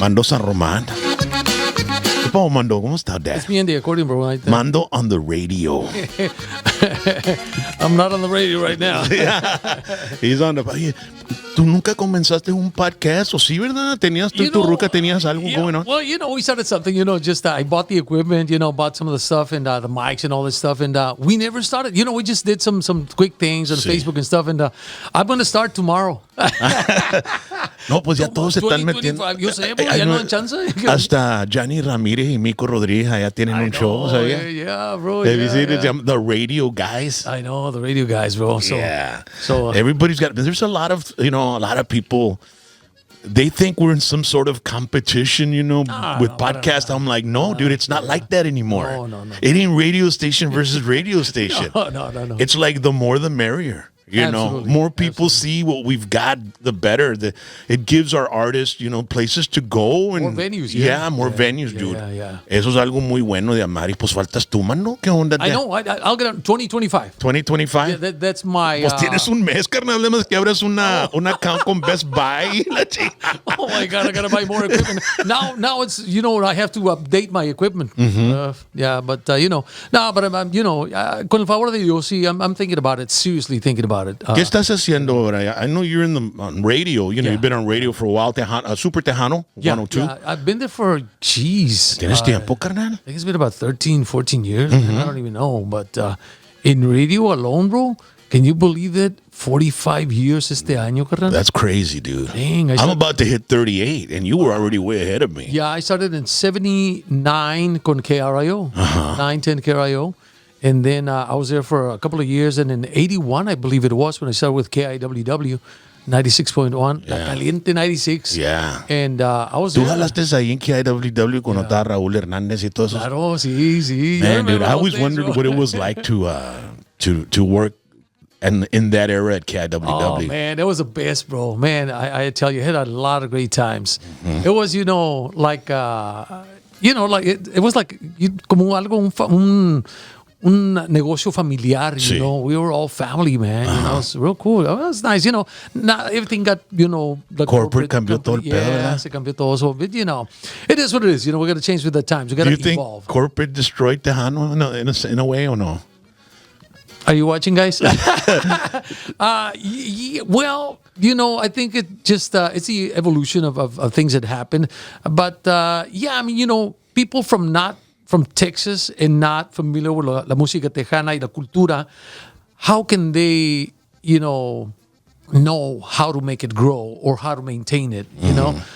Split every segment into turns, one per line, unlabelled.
Mando San Román. ¿Qué pasó, Mando? ¿Cómo está, Dad?
It's me and the accordion, bro. Right there.
Mando on the radio.
I'm not on the radio right now.
He's on the... Oye, ¿tú nunca comenzaste un podcast? ¿O sí, verdad? ¿Tenías tú, tu ruca, tenías algo going on?
Well, we started something, just I bought the equipment, bought some of the stuff and the mics and all this stuff. And we never started. We just did some quick things on Facebook and stuff. And I'm going to start tomorrow.
No, pues ya todos se están metiendo.
Yo sé, bro, ya no hay chance.
Hasta Johnny Ramírez y Mico Rodríguez ya tienen un show, ¿sabía?
Yeah, bro.
Have you seen it? The radio guys.
I know, the radio guys, bro. So,
yeah.
So
everybody's got. There's a lot of people. They think we're in some sort of competition, with podcasts. I'm like, no, dude, it's not like that anymore.
No.
It ain't radio station versus radio station.
No.
It's like the more the merrier. More people see what we've got, the better. It gives our artists, places to go. And,
more venues,
more venues, dude.
Yeah.
Eso es algo muy bueno de amar. Y pues faltas tú, mano. ¿Qué onda?
I know. I'll get on 2025.
2025?
Yeah, that's my...
Pues tienes un mes, carnal. Además que abras un account con Best Buy.
Oh, my God. I got to buy more equipment. Now it's, I have to update my equipment.
Mm-hmm.
But, but I'm con el favor de Dios, sí, I'm thinking about it, seriously thinking about it.
¿Qué estás haciendo ahora? I know you're on radio. You've been on radio for a while. Super Tejano, 102.
Yeah, I've been there for,
¿Tienes tiempo, carnal?
I think it's been about 13, 14 years. I don't even know. But in radio alone, bro, can you believe it? 45 years este año, carnal.
That's crazy, dude.
Dang,
I'm about to hit 38, and you were already way ahead of me.
Yeah, I started in 79 con KRIO, 910 KRIO. And then I was there for a couple of years. And in 81, I believe it was, when I started with KIWW, 96.1, La Caliente 96.
Yeah.
And I was
¿Tú
there.
jalaste ahí en KIWW cuando estaba Raúl Hernández y todo eso?
Claro, sí.
Man, dude, I always wondered what it was like to work in that era at KIWW.
Oh, man, it was the best, bro. Man, I tell you, I had a lot of great times. It was, like, it was like, como algo, un negocio familiar, we were all family, man. It was real cool. It was nice, Not everything got, the
corporate cambió todo el pedo, ¿verdad?
Se cambió todo. So, but, it is what it is. We got to change with the times. We got to evolve.
Do you think corporate destroyed Tejano in a way or no?
Are you watching, guys? Well, I think it just it's the evolution of things that happen. But people from Texas and not familiar with la música tejana y la cultura, how can they, know how to make it grow or how to maintain it,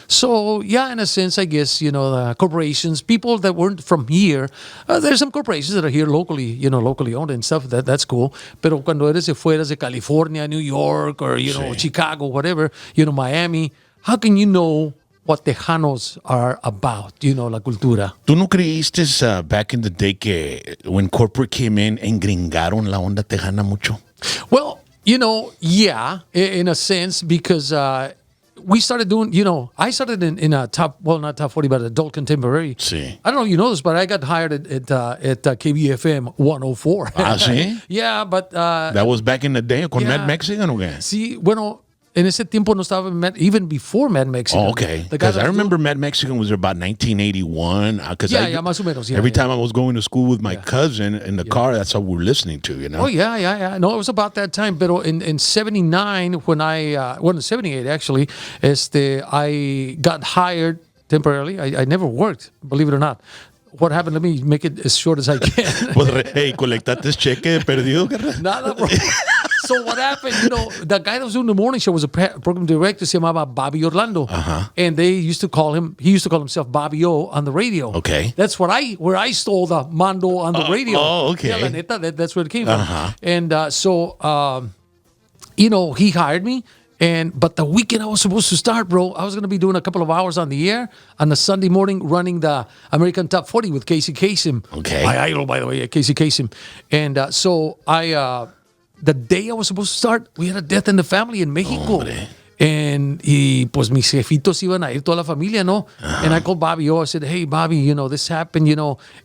So, in a sense, I guess, the corporations, people that weren't from here, there's some corporations that are here locally, locally owned and stuff, that's cool. Pero cuando eres de fuera, de California, New York, or, Chicago, whatever, Miami, how can you know what Tejanos are about, la cultura?
¿Tú no creíste back in the day que when corporate came in, engringaron la onda tejana mucho?
Well, yeah, in a sense, because we started doing, I started in a not top 40, but adult contemporary.
Sí.
I don't know if you know this, but I got hired at KBFM 104.
Ah, sí?
Yeah, but...
that was back in the day, con Mad Mexican, ¿o qué?
Sí, bueno... En ese tiempo no estaba even before Mad Mexican.
Oh, okay. Because I remember Mad Mexican was about 1981.
Yeah, más o menos. Yeah,
every time I was going to school with my cousin in the car, that's how we were listening to,
Oh, yeah. No, it was about that time. But in 79, when in 78 actually, I got hired temporarily. I never worked, believe it or not. What happened? Let me make it as short as I can.
Hey, colectaste cheque perdido, carnal?
Nada, bro. So what happened, the guy that was doing the morning show was a program director, se llamaba Bobby Orlando. And he used to call himself Bobby O on the radio.
Okay.
That's where I stole the Mando on the radio.
Oh, okay.
Yeah, la neta, that's where it came from. And he hired me. But the weekend I was supposed to start, bro, I was going to be doing a couple of hours on the air on a Sunday morning running the American Top 40 with Casey Kasem.
Okay.
My idol, by the way, Casey Kasem. And the day I was supposed to start, we had a death in the family in Mexico. And pues mis jefitos iban a ir toda la familia, ¿no? And I called Bobby O. I said, hey, Bobby, this happened,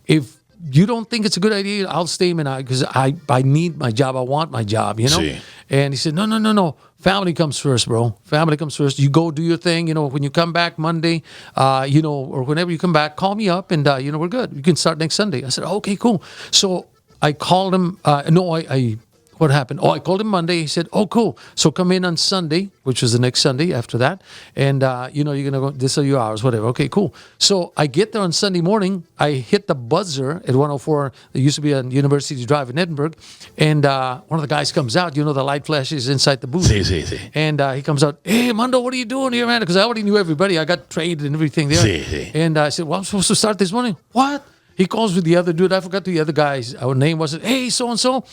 if you don't think it's a good idea, I'll stay, man, because I need my job. I want my job, you know?
Sí.
And he said, no. Family comes first, bro. Family comes first. You go do your thing. You know, when you come back Monday, or whenever you come back, call me up and, we're good. You can start next Sunday. I said, okay, cool. So I called him. What happened? Oh, I called him Monday. He said, oh, cool. So come in on Sunday, which was the next Sunday after that. And, you're going to go, this are your hours, whatever. Okay, cool. So I get there on Sunday morning. I hit the buzzer at 104. There used to be a University Drive in Edinburgh. And one of the guys comes out. You know, the light flashes inside the booth.
Sí.
And he comes out, hey, Mando, what are you doing here, man? Because I already knew everybody. I got trained and everything there.
Sí.
And I said, well, I'm supposed to start this morning. What? He calls with the other dude. I forgot the other guy's name was. Hey, so-and-so.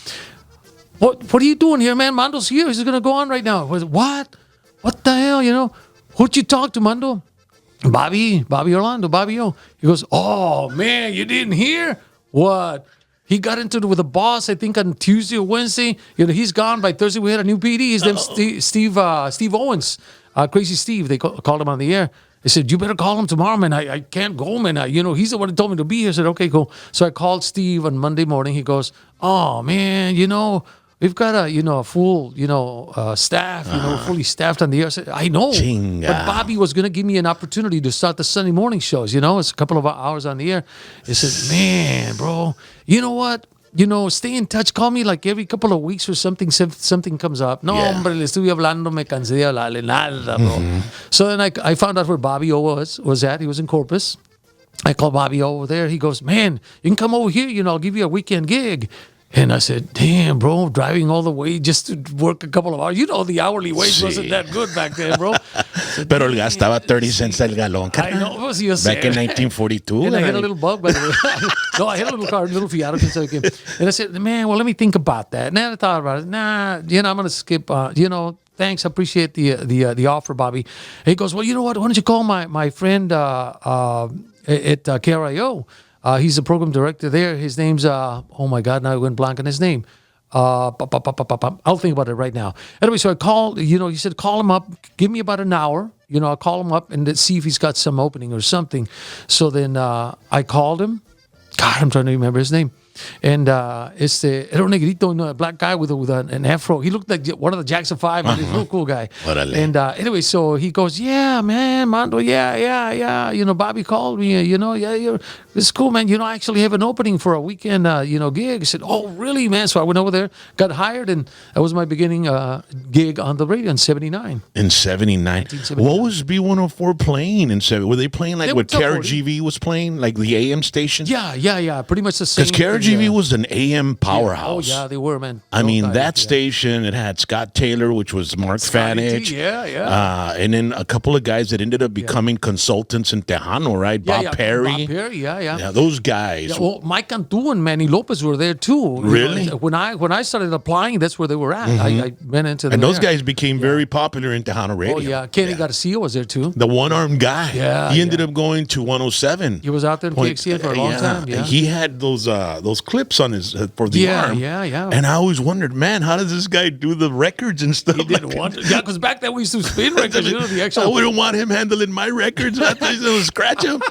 What are you doing here, man? Mando's here. He's going to go on right now. What? What the hell, you know? Who'd you talk to, Mando? Bobby Orlando, Bobby O. He goes, oh, man, you didn't hear? What? He got into it with a boss, I think, on Tuesday or Wednesday. You know, he's gone. By Thursday, we had a new PD. His name's Steve Owens. Crazy Steve. They called him on the air. They said, you better call him tomorrow, man. I can't go, man. He's the one who told me to be here. I said, okay, cool. So I called Steve on Monday morning. He goes, oh, man, we've got a full, staff, fully staffed on the air. I said, I know.
Chinga.
But Bobby was going to give me an opportunity to start the Sunday morning shows, It's a couple of hours on the air. He said, man, bro, you know what? Stay in touch. Call me like every couple of weeks or something. Something comes up. No, hombre, le estuve hablando, me cansé de hablarle nada, bro. So then I found out where Bobby O was at. He was in Corpus. I called Bobby O over there. He goes, man, you can come over here. I'll give you a weekend gig. And I said, damn, bro, driving all the way just to work a couple of hours. The hourly wage wasn't that good back then, bro. Said,
Pero el gas estaba 30 cents el galón.
I know, pues, you
Back in 1942.
And I had a little bug, by the way. No, I had a little car, little Fiat. And I said, man, well, let me think about that. And then I thought about it. Nah, I'm going to skip, thanks. I appreciate the offer, Bobby. And he goes, well, you know what? Why don't you call my friend at KRIO? He's the program director there. His name's, oh my God, now I went blank on his name. I'll think about it right now. Anyway, so I called, he said, call him up, give me about an hour. I'll call him up and see if he's got some opening or something. So then I called him. God, I'm trying to remember his name. And era un negrito, a black guy with an afro. He looked like one of the Jackson 5, and he's a real cool guy.
Orale.
And anyway, so he goes, yeah, man, Mando, yeah. Bobby called me, it's cool, man. I actually have an opening for a weekend, gig. I said, oh, really, man? So I went over there, got hired, and that was my beginning gig on the radio in 79.
In 79. What was B104 playing in 7? Were they playing like what KRGV was playing, like the AM station?
Yeah. Pretty much the same.
Because KRGV was an AM powerhouse.
Yeah. Oh, yeah, they were, man.
I mean, that station, it had Scott Taylor, which was Mark Fanich.
Yeah.
And then a couple of guys that ended up becoming consultants in Tejano, right? Bob Perry.
Bob Perry, yeah.
Yeah, those guys.
Yeah, well, Mike Cantu and Manny Lopez were there too.
Really?
When I started applying, that's where they were at. I went into
and those guys became very popular in Tejano radio.
Oh, yeah. Kenny Garcia was there too.
The one-armed guy.
Yeah.
He ended up going to 107.
He was out there in KXCN for a long time. Yeah.
And he had those clips on his for the arm.
Yeah.
And I always wondered, man, how does this guy do the records and stuff?
He didn't want to. Yeah, because back then we used to spin records. The actual.
I wouldn't want him handling my records. I thought he was scratch them.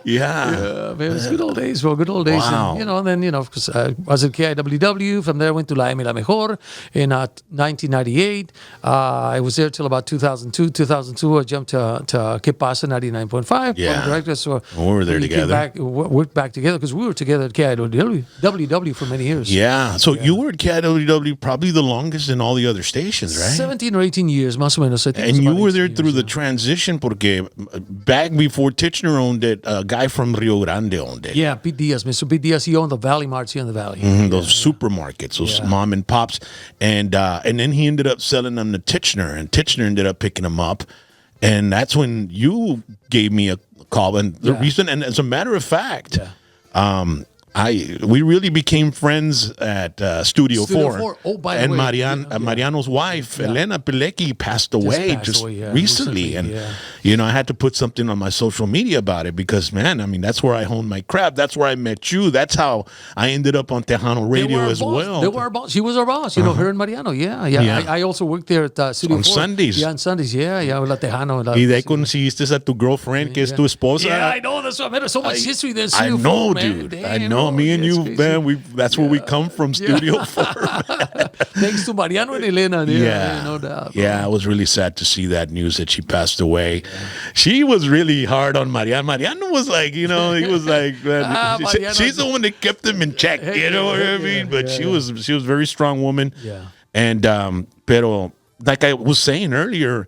Yeah,
man, it was good old days, bro. Good old days.
Wow.
And then, because I was at KIWW. From there, I went to La M La Mejor in 1998. I was there till about 2002. 2002, I jumped to Que Pasa 99.5.
Yeah.
Director, so
we were there together.
Worked back together because we were together at KIWW for many years.
Yeah. So you were at KIWW probably the longest in all the other stations, right?
17 or 18 years, más o menos. I think.
And you were there through the transition, porque back before Tichenor owned it, a guy from Rio Grande owned it.
Yeah, Pete Diaz. Mr. Pete Diaz, he owned the Valley Marts here in the Valley.
Those supermarkets, those mom and pops. And then he ended up selling them to Tichenor, and Tichenor ended up picking them up. And that's when you gave me a call. And the reason, and as a matter of fact, we really became friends at Studio 4.
Oh, by the
and
way,
Mariano's wife, Elena Pilecki, passed away just recently. And, I had to put something on my social media about it because, man, I mean, that's where I honed my craft. That's where I met you. That's how I ended up on Tejano Radio as well.
They were our boss. She was our boss, her and Mariano. Yeah. I also worked there at Studio 4.
On Sundays.
Yeah, on Sundays. Yeah, la Tejano.
Y de ahí conociste a tu girlfriend, que es tu esposa.
Yeah, I know. That's what I mean. There's so much history there.
I know, dude. I know. Me and you, man, that's where we come from, Studio 4.
Thanks to Mariano and Elena. Yeah, no doubt.
Yeah, I was really sad to see that news that she passed away. Yeah. She was really hard on Mariano. Mariano was like, he was like, man, she's the one that kept him in check, you know what I mean? But she was a very strong woman.
Yeah.
And, pero, like I was saying earlier,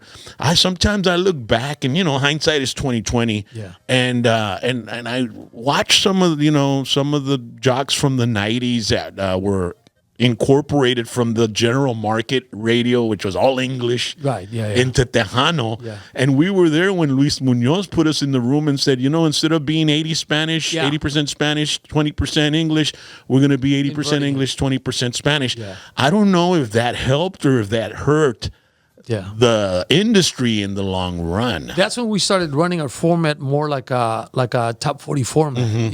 sometimes I look back and hindsight is 20/20.
Yeah.
And I watch some of the jocks from the 90s that were incorporated from the general market radio, which was all English,
right? Yeah.
Into Tejano.
Yeah.
And we were there when Luis Munoz put us in the room and said, instead of being 80 Spanish, 80% Spanish, 20% English, we're going to be 80% English, 20% Spanish.
Yeah.
I don't know if that helped or if that hurt the industry in the long run.
That's when we started running our format more like a top 40 format,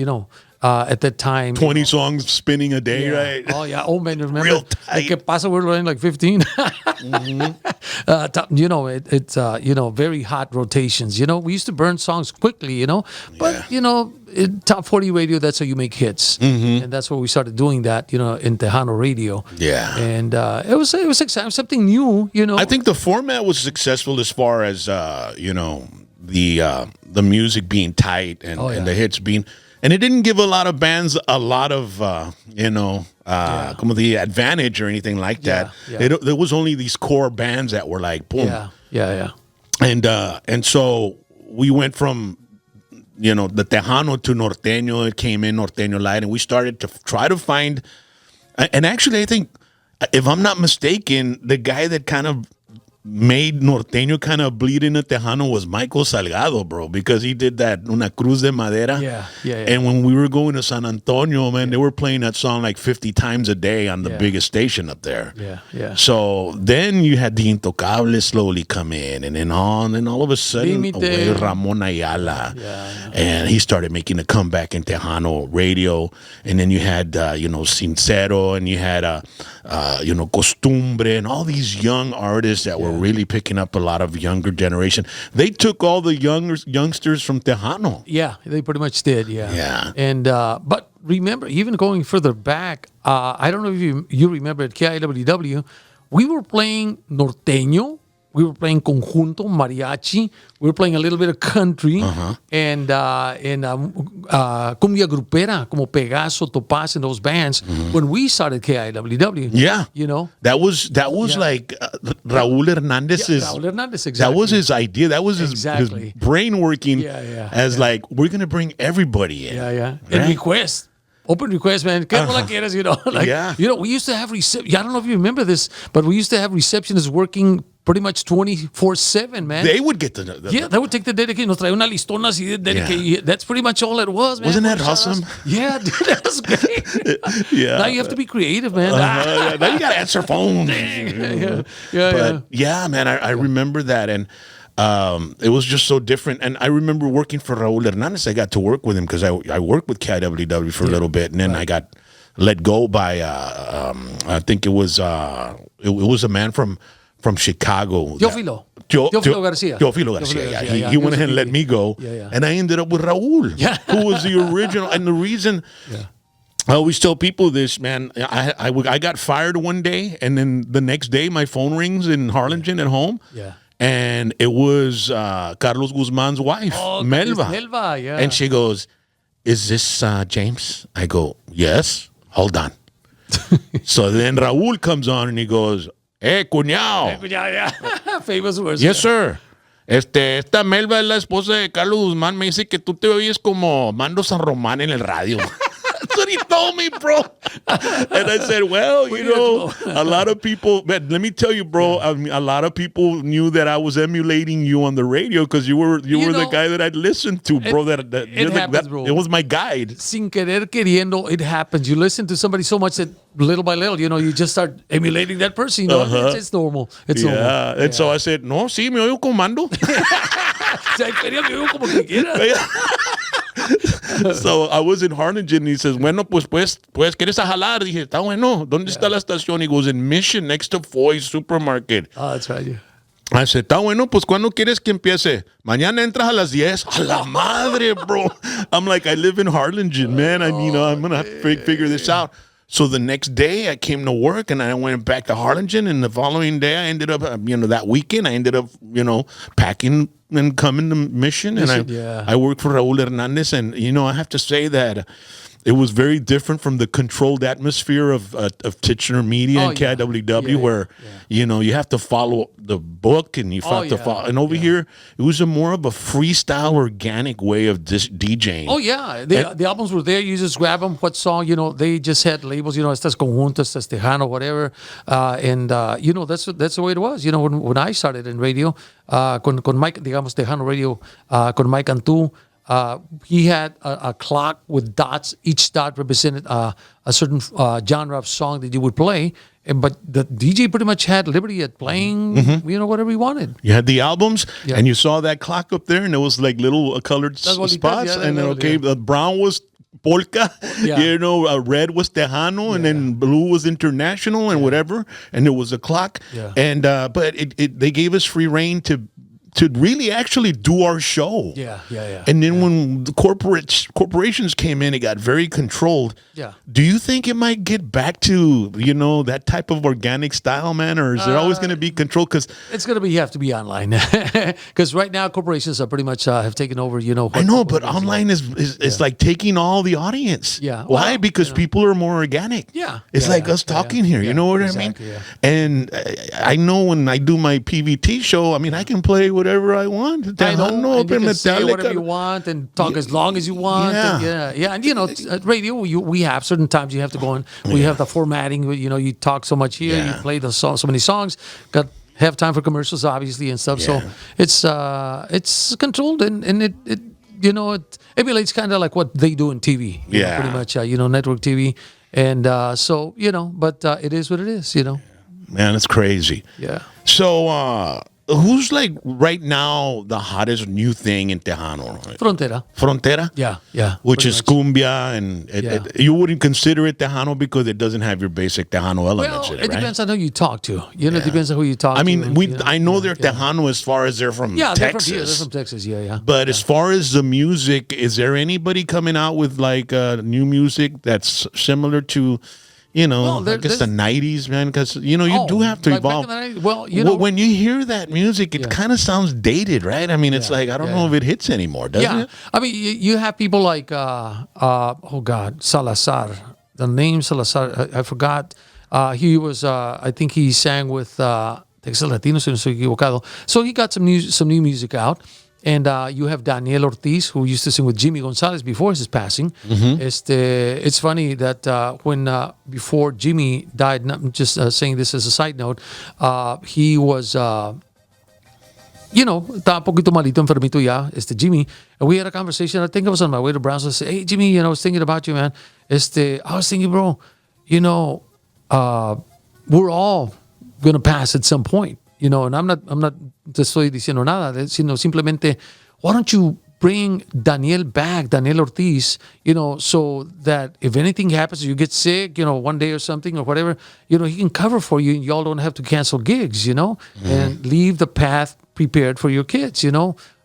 at that time.
20 songs spinning a day, right?
Oh, yeah. Oh, man, remember?
Real tight.
¿Qué pasa? We're running like 15. It's very hot rotations. We used to burn songs quickly, but, in top 40 radio, that's how you make hits. And that's where we started doing that, in Tejano radio.
Yeah.
And it was exciting, something new,
I think the format was successful as far as, the music being tight and the hits being... And it didn't give a lot of bands a lot of, como the advantage or anything like that.
Yeah.
There was only these core bands that were like, boom.
Yeah.
And so we went from, the Tejano to Norteño. It came in Norteño Light, and we started to try to find. And actually, I think, if I'm not mistaken, the guy that kind of made Norteño kind of bleed into Tejano was Michael Salgado, bro, because he did that Una Cruz de Madera.
Yeah.
And when we were going to San Antonio, man, they were playing that song like 50 times a day on the biggest station up there.
Yeah.
So then you had the Intocables slowly come in, and then all of a sudden, Ramon Ayala.
Yeah.
And he started making a comeback in Tejano radio. And then you had, Sincero, and you had, Costumbre, and all these young artists that were really picking up a lot of younger generation. They took all the youngsters from Tejano.
Yeah, they pretty much did.
Yeah.
And but remember, even going further back, I don't know if you remember at KIWW, we were playing Norteño. We were playing conjunto, mariachi. We were playing a little bit of country and cumbia grupera, como Pegaso, Topaz, and those bands when we started KIWW.
Yeah, that was like Raúl Hernandez's.
Raúl Hernandez, exactly.
That was his idea. That was his brain working. As like, we're gonna bring everybody in.
Yeah. And request. Open request, man. ¿Qué no la quieres, we used to have I don't know if you remember this, but we used to have receptionists working pretty much 24/7, man.
They would get
they would take the dedication. Nos traía una listona así de dedication. That's pretty much all it was, man.
Wasn't that awesome?
Yeah, dude, that was great. Now you have to be creative, man.
Now you got to answer phones.
Yeah,
man, I remember that, and it was just so different. And I remember working for Raúl Hernandez. I got to work with him because I worked with KIWW for a little bit, and then I got let go by I think it was a man from Chicago.
Teófilo Garcia.
Teófilo Garcia. He went ahead and let me go, and I ended up with Raúl, who was the original. And the reason I always tell people this, man, I got fired one day, and then the next day my phone rings in Harlingen at home.
Yeah.
And it was Carlos Guzman's wife, Melba.
Yeah.
And she goes, "Is this James?" I go, "Yes." Hold on. So then Raúl comes on and he goes, cuñao.
Famous words.
Yes, sir. Esta Melba es la esposa de Carlos Guzmán. Me dice que tú te oyes como Mando San Román en el radio. That's what he told me, bro. And I said, well, you know, a lot of people, man, let me tell you, bro, I mean, a lot of people knew that I was emulating you on the radio because you were the guy that I'd listened to, bro. It was my guide.
Sin querer queriendo, it happens. You listen to somebody so much that little by little, you know, you just start emulating that person. You know, it's normal. It's normal.
And so I said, no, sí, me oigo con Mando. So I was in Harlingen and he says, bueno, pues ¿quieres a jalar? Dije, está bueno. ¿Dónde está la estación? He goes, in Mission, next to Foy's Supermarket.
Oh, that's right. Yeah.
I said, está bueno, pues ¿cuándo quieres que empiece? Mañana entras a las 10. A la madre, bro. I'm like, I live in Harlingen, man. I'm going to have to figure this out. So the next day I came to work and I went back to Harlingen, and the following day I ended up, that weekend I ended up, packing and coming to Mission. And I worked for Raul Hernandez, and, I have to say that it was very different from the controlled atmosphere of Tichenor Media and KIWW, where you have to follow the book and you have to follow. And over here, it was more of a freestyle, organic way of DJing.
Oh yeah, the albums were there. You just grab them. What song? They just had labels. Estas conjuntas, estas Tejano, whatever. And that's the way it was. When I started in radio, con Mike, digamos Tejano Radio, con Mike Antú. He had a clock with dots. Each dot represented a certain genre of song that you would play. But the DJ pretty much had liberty at playing, whatever he wanted.
You had the albums, and you saw that clock up there, and it was like little colored spots. And then, the brown was polka, red was Tejano, and then blue was international and whatever. And there was a clock. Yeah. And but they gave us free reign to really actually do our show. Yeah. And then when the corporations came in, it got very controlled. Yeah. Do you think it might get back to, that type of organic style, man? Or is there always going to be control? Because
it's going to have to be online. Because right now, corporations are pretty much have taken over,
I know, but online is like taking all the audience. Yeah. Why? Because people are more organic. Yeah. It's like us talking here. You know what I mean? Yeah. And I know when I do my PVT show, I mean, I can play whatever I want.
I know, and you can say whatever you want and talk as long as you want.
Yeah.
And at radio, we have certain times you have to go in. We have the formatting. You talk so much here. You play so many songs. Got have time for commercials, obviously, and stuff. So it's controlled, and it emulates kind of like what they do in TV. Pretty much. Network TV, and but it is what it is.
Man, it's crazy.
Yeah.
So. Who's like right now the hottest new thing in Tejano? Frontera?
Yeah.
Which is cumbia, and you wouldn't consider it Tejano because it doesn't have your basic Tejano elements in it, right?
It depends on who you talk to. It depends on who you talk to.
I mean, I know they're Tejano as far as they're from Texas.
They're from Texas, yeah.
But as far as the music, is there anybody coming out with like new music that's similar to... I guess the 90s, man, because, you do have to evolve. When you hear that music, it kind of sounds dated, right? I mean, it's like, I don't know if it hits anymore, does it?
I mean, you have people like, Salazar. The name Salazar, I forgot. He was, I think he sang with Texas Latino, si no estoy equivocado. So he got some new music out. And you have Daniel Ortiz, who used to sing with Jimmy Gonzalez before his passing. Mm-hmm. It's funny that when before Jimmy died, I'm just saying this as a side note, he was, estaba poquito malito, enfermito ya, Jimmy. And we had a conversation. I think I was on my way to Brownsville. I said, hey, Jimmy, I was thinking about you, man. I was thinking, bro, we're all going to pass at some point. And I'm not te estoy diciendo nada, sino simplemente, why don't you bring Daniel Ortiz, so that if anything happens, you get sick, one day or something or whatever, he can cover for you and y'all don't have to cancel gigs, and leave the path prepared for your kids,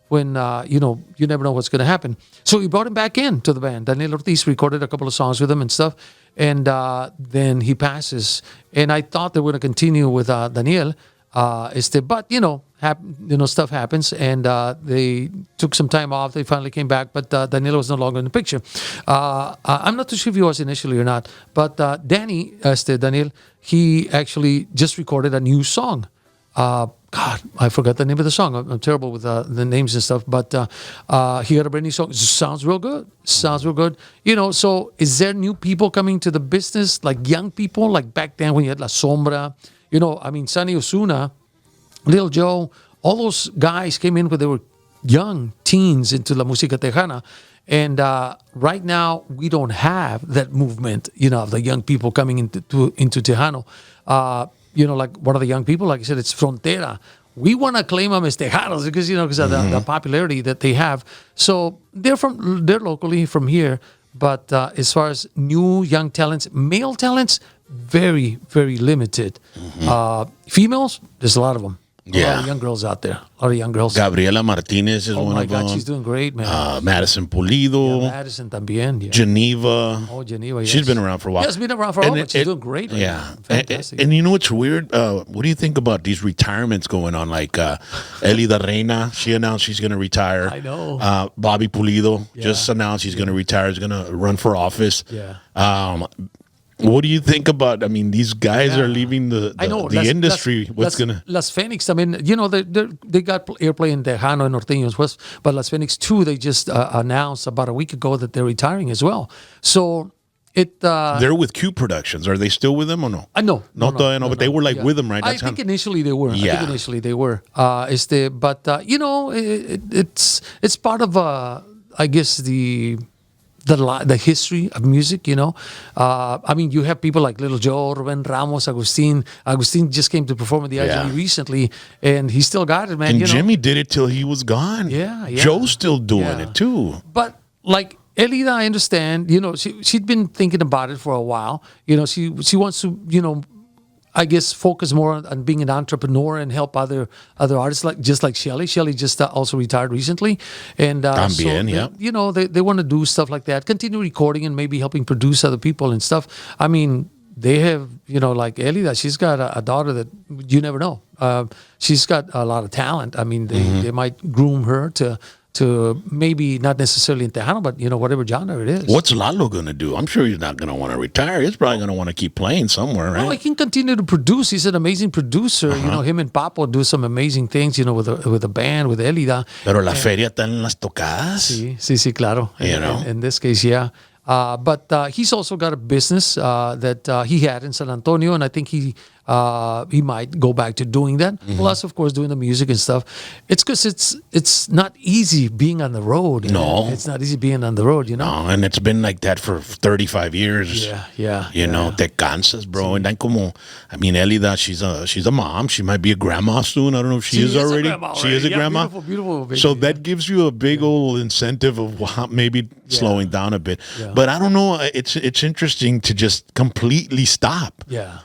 when, you never know what's going to happen. So we brought him back in to the band. Daniel Ortiz recorded a couple of songs with him and stuff, and then he passes. And I thought they were going to continue with Daniel, but stuff happens, and they took some time off. They finally came back, but Daniel was no longer in the picture. I'm not too sure if he was initially or not, but Daniel, he actually just recorded a new song God, I forgot the name of the song. I'm terrible with the names and stuff. But he got a brand new song. Sounds real good. Sounds real good. So is there new people coming to the business, like young people, like back then when you had La Sombra? Sonny Osuna, Lil Joe, all those guys came in when they were young teens into La Música Tejana. And right now, we don't have that movement, of the young people coming into Tejano. Like one of the young people, like I said, it's Frontera. We want to claim them as Tejanos because, of the popularity that they have. So they're locally from here. But as far as new young talents, male talents, very, very limited. Females, there's a lot of them. A lot of young girls out there. A lot of young girls.
Gabriela Martinez is one of them.
Oh, my God, she's doing great, man.
Madison Pulido.
Yeah, Madison también. Yeah.
Geneva.
Oh, Geneva, yes.
She's been around for a while.
Yeah, she's been around for a while, but she's doing great. Right now. Fantastic.
And you know what's weird? What do you think about these retirements going on? Like Elida Reina, she announced she's going to retire.
I know.
Bobby Pulido just announced he's going to retire. He's going to run for office.
Yeah.
What do you think about? These guys are leaving the industry.
Las Fenix? They got airplay in Tejano and Norteños West, but Las Fenix too. They just announced about a week ago that they're retiring as well. So they're
with Q Productions. Are they still with them or no?
No,
but they were with them, right?
I think initially they were.
Yeah.
It's part of I guess the history of music, you have people like Little Joe, Ruben Ramos, Agustin. Agustin just came to perform at the IGB recently, and he still got it, man.
And Jimmy did it till he was gone.
Yeah.
Joe's still doing it too.
But like Elida, I understand. She'd been thinking about it for a while. She wants to, I guess focus more on being an entrepreneur and help other artists like Shelly. Shelly just also retired recently, and they want to do stuff like that, continue recording and maybe helping produce other people and stuff. They have like Elida. She's got a daughter that you never know. She's got a lot of talent. They might groom her to maybe not necessarily in Tejano, but whatever genre it is.
What's Lalo going to do? I'm sure he's not going to want to retire. He's probably going to want to keep playing somewhere, right?
No, he can continue to produce. He's an amazing producer. Him and Papo do some amazing things. With a band, with Elida.
Pero la feria está en las tocadas.
Sí, claro. In this case, yeah. But he's also got a business that he had in San Antonio, and I think he might go back to doing that. Plus, of course, doing the music and stuff. It's because it's not easy being on the road.
No,
it's not easy being on the road.
No, and it's been like that for 35 years.
Yeah.
Te cansas, bro. And then Elida, she's a mom. She might be a grandma soon. I don't know if she is already. She is a grandma.
Beautiful baby.
So that gives you a big old incentive of maybe slowing down a bit.
Yeah.
But I don't know. It's interesting to just completely stop.
Yeah.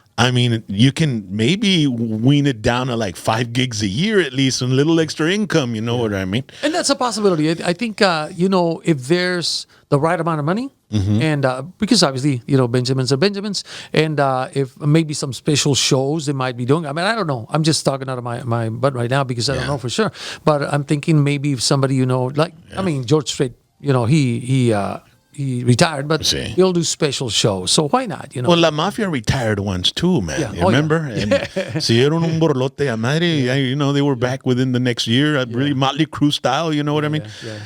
You can maybe wean it down to like 5 gigs a year at least, and a little extra income. You know what I mean?
And that's a possibility. I think if there's the right amount of money, and because obviously Benjamins are Benjamins, and if maybe some special shows they might be doing. I don't know. I'm just talking out of my butt right now because I don't know for sure. But I'm thinking maybe if somebody George Strait, he retired, but he'll do special shows. So why not?
Well, La Mafia retired once too, man.
Yeah.
You remember?
Yeah.
And hicieron un borlote a madre. They were back within the next year, really Motley Crue style. You know what I mean?
Yeah.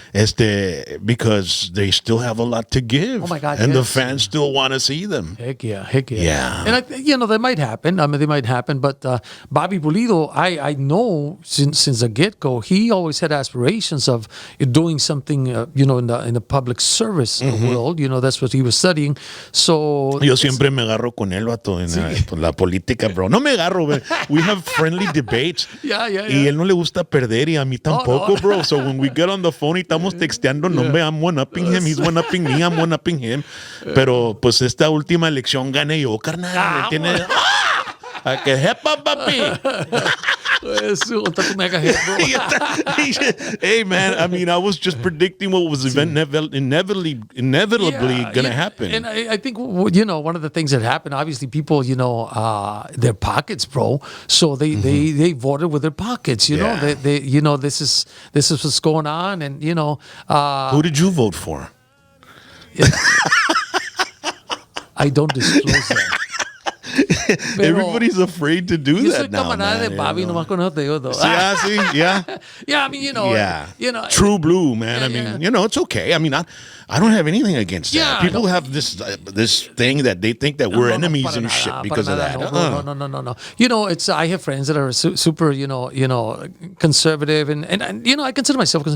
Because they still have a lot to give.
Oh my God!
And the fans still want to see them.
Heck yeah.
Yeah.
And that might happen. They might happen. But Bobby Pulido, I know since the get go, he always had aspirations of doing something, in the public service world. That's what he was studying. So
yo siempre me agarro con él, vato, en la política, bro. No me agarro, man. We have friendly debates.
Yeah.
Y él no le gusta perder y a mí tampoco,
no.
bro. So when we get on the phone y estamos texteando, no me, I'm one-upping him, he's one-upping me, I'm one-upping him. Pero pues esta última elección gané yo, carnal. ¿Entiendes? A que jepa, papi. Hey man, I was just predicting what was inevitably gonna happen.
And I think one of the things that happened, obviously people their pockets, bro. So they voted with their pockets. They this is what's going on, and
who did you vote for?
I don't disclose that.
Everybody's afraid to do
Yo soy
that now,
camarada
man.
de Bobby, nomás con eso te digo todo.
Yeah, see, yeah.
Yeah, I mean,
Yeah,
you know,
true blue, man.
Yeah,
I mean,
yeah.
you know, it's okay. I mean, I don't have anything against
Yeah,
that. People
no.
have this thing that they think that we're
No,
enemies
para
and
nada,
shit
para
because of
nada.
that.
No. You know, it's I have friends that are super, conservative, and I consider myself,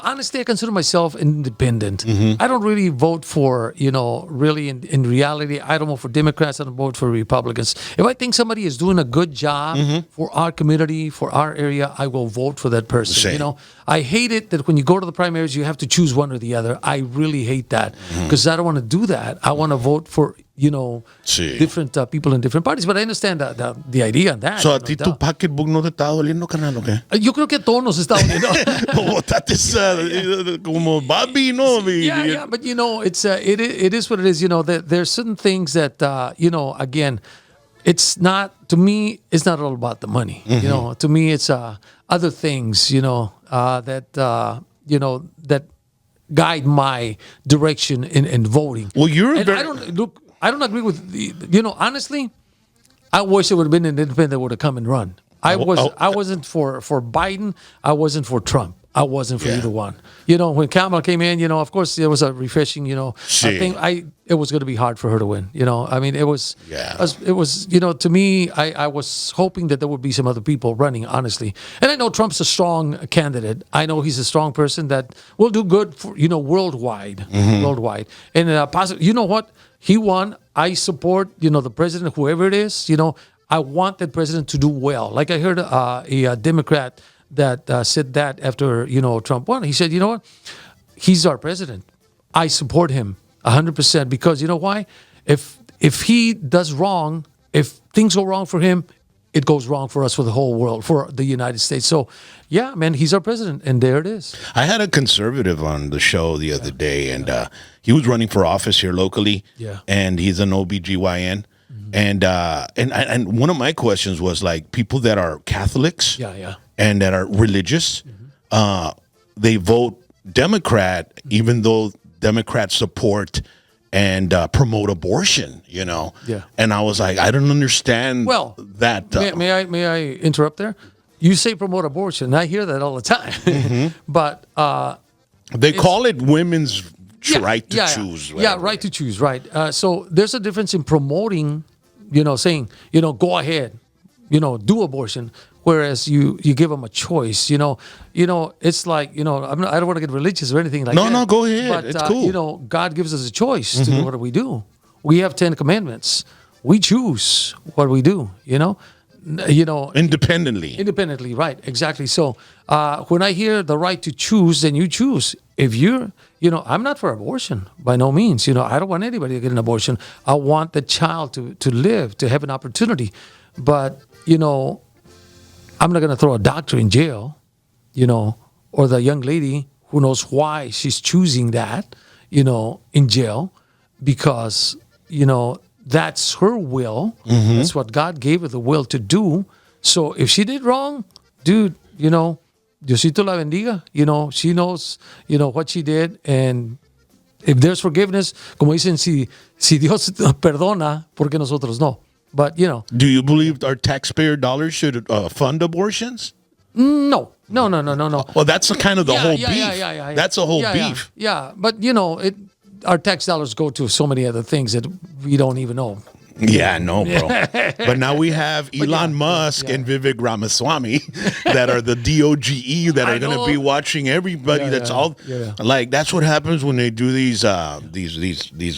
honestly, I consider myself independent. I don't really vote for, really in reality, I don't vote for Democrats. I don't vote for Republicans. If I think somebody is doing a good job for our community, for our area, I will vote for that person.
Same.
I hate it that when you go to the primaries, you have to choose one or the other. I really hate that because I don't want to do that. I want to vote for, different people in different parties. But I understand the idea on that.
So, a ti tu pocketbook no te está doliendo, carnal, ¿o qué?
Yo creo que a todos nos está doliendo.
Votaste como Bobby, no?
Yeah, but it is what it is. There's certain things that again, it's not, to me, it's not all about the money. To me, it's other things. That guide my direction in voting.
Well, you're
and I don't agree with honestly, I wish it would have been an independent that would have come and run. I wasn't for Biden. I wasn't for Trump. I wasn't for either one. When Kamala came in, of course there was a refreshing, I think it was going to be hard for her to win. I mean, it was, to me, I was hoping that there would be some other people running, honestly. And I know Trump's a strong candidate. I know he's a strong person that will do good for, worldwide. And possibly, you know what? He won. I support, the president, whoever it is, I want that president to do well. Like I heard a Democrat that said that after, Trump won. He said, you know what? He's our president. I support him 100% because you know why? If he does wrong, if things go wrong for him, it goes wrong for us, for the whole world, for the United States. So, yeah, man, he's our president, and there it is.
I had a conservative on the show the other day, and he was running for office here locally, and he's an OBGYN. And one of my questions was like people that are Catholics and that are religious, they vote Democrat even though Democrats support and promote abortion, And I was like, I don't understand that.
May I interrupt there? You say promote abortion. I hear that all the time. But
they call it women's right to choose.
Right to choose, right. So there's a difference in promoting, saying, go ahead, do abortion. Whereas you give them a choice, it's like, I don't want to get religious or anything like that.
No, go ahead.
But,
it's cool.
God gives us a choice to do what we do. We have 10 commandments. We choose what we do, Independently, right, exactly. So when I hear the right to choose, then you choose. If you're, I'm not for abortion by no means. I don't want anybody to get an abortion. I want the child to live, to have an opportunity. But, I'm not going to throw a doctor in jail, or the young lady who knows why she's choosing that, in jail because, that's her will. That's what God gave her the will to do. So if she did wrong, dude, Diosito la bendiga. She knows, what she did. And if there's forgiveness, como dicen, si Dios perdona, ¿por qué nosotros no? But,
Do you believe our taxpayer dollars should fund abortions?
No.
Well, that's kind of the whole beef.
Yeah.
That's a whole beef.
Yeah, but, our tax dollars go to so many other things that we don't even know.
Yeah, no, bro. But now we have Elon Musk and Vivek Ramaswamy that are the DOGE that are going to be watching everybody. Like that's what happens when they do these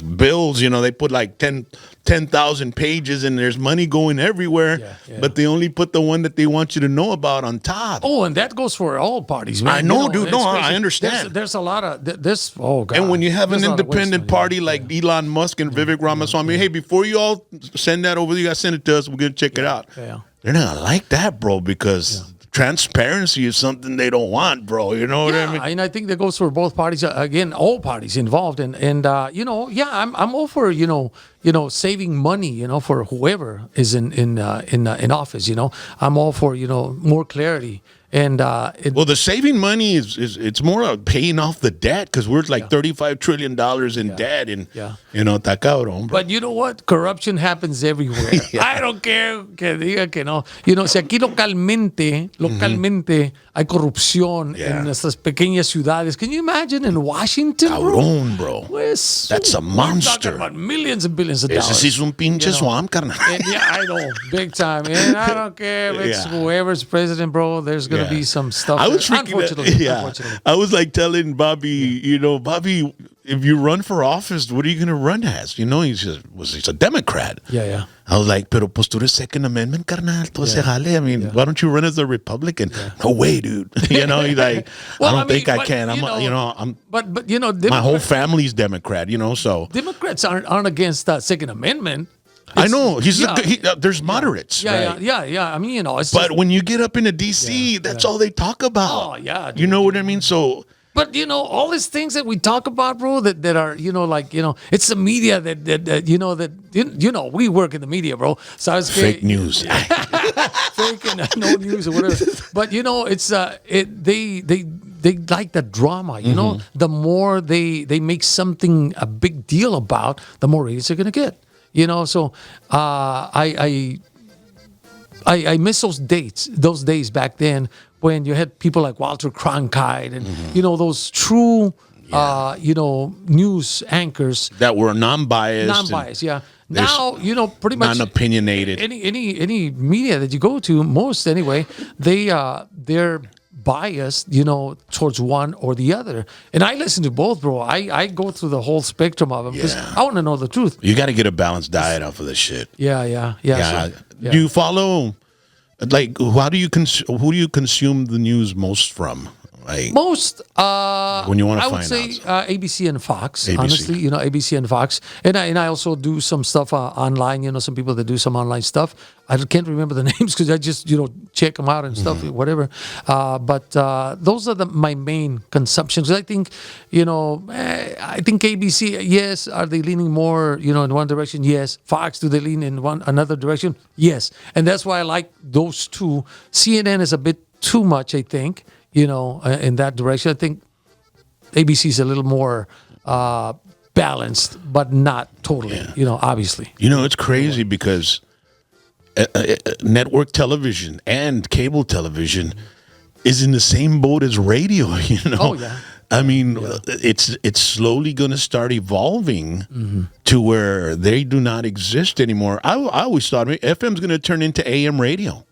bills. They put like 10,000 pages and there's money going everywhere, but they only put the one that they want you to know about on top.
Oh, and that goes for all parties, man.
I know, dude. No, I understand.
There's a lot of this. Oh, God.
And when you have an independent party like Elon Musk and Vivek Ramaswamy, hey, before you all send that over, you guys send it to us. We're gonna check it out.
Yeah.
They're not gonna like that, bro, because transparency is something they don't want, bro. You know what I mean?
And I think that goes for both parties. Again, all parties involved, and I'm all for saving money, for whoever is in office. I'm all for more clarity. And
well, the saving money is it's more of paying off the debt because we're like $35 trillion in debt, and está cabrón, bro.
But you know what? Corruption happens everywhere. I don't care que diga que no. Si aquí localmente hay corrupción en nuestras pequeñas ciudades. Can you imagine in Washington,
cabrón, bro?
Pues,
that's a monster.
We're talking about millions and billions of dollars.
Ese sí es un pinche swamp, carnal.
Yeah, I know, big time. And I don't care if it's whoever's president, bro. There's gonna be some stuff.
I was
unfortunately.
I was like telling Bobby, Bobby, if you run for office, what are you going to run as? He's a Democrat.
Yeah.
I was like, pero pues tú eres Second Amendment, carnal. Todo se jale. I mean, why don't you run as a Republican? No way, dude. He's like,
well,
I don't think I can.
But
my whole family's Democrat. So
Democrats aren't against Second Amendment.
I know there's moderates.
Yeah. I mean, it's
but when you get up into DC, that's all they talk about.
Oh yeah,
you know what I mean. So,
but all these things that we talk about, bro, that are it's the media that we work in the media, bro. So I was
fake news,
fake and no news or whatever. But it's they like the drama. The more they make something a big deal about, the more ratings they're gonna get. So I miss those days back then when you had people like Walter Cronkite and those true news anchors
that were non-biased.
Yeah. Now pretty much
non-opinionated.
Any media that you go to, most anyway, they're biased, towards one or the other. And I listen to both, bro. I go through the whole spectrum of them because I want to know the truth.
You got to get a balanced diet off of this shit.
Yeah.
Do you follow, like, who do you consume the news most from? Like
most,
when you want to
I would say ABC and Fox. ABC. Honestly, ABC and Fox, and I also do some stuff online. Some people that do some online stuff. I can't remember the names because I just check them out and stuff, whatever. But those are my main consumptions. I think I think ABC. Yes, are they leaning more in one direction? Yes. Fox, do they lean in another direction? Yes, and that's why I like those two. CNN is a bit too much, I think. In that direction. I think ABC is a little more balanced, but not totally, obviously.
It's crazy because network television and cable television is in the same boat as radio,
Oh, yeah.
I mean, it's slowly going to start evolving to where they do not exist anymore. I always thought FM's going to turn into AM radio,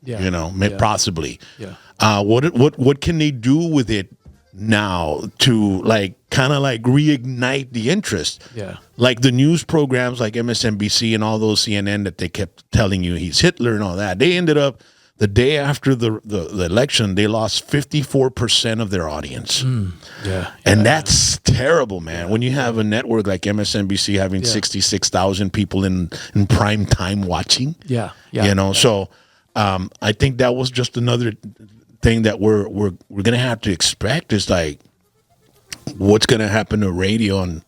possibly.
Yeah.
What can they do with it now to kind of reignite the interest?
Yeah.
Like the news programs like MSNBC and all those CNN that they kept telling you he's Hitler and all that. They ended up the day after the election, they lost 54% of their audience. And that's terrible, man. When you have a network like MSNBC having 66,000 people in prime time watching. So I think that was just another thing that we're gonna have to expect is like what's gonna happen to radio. And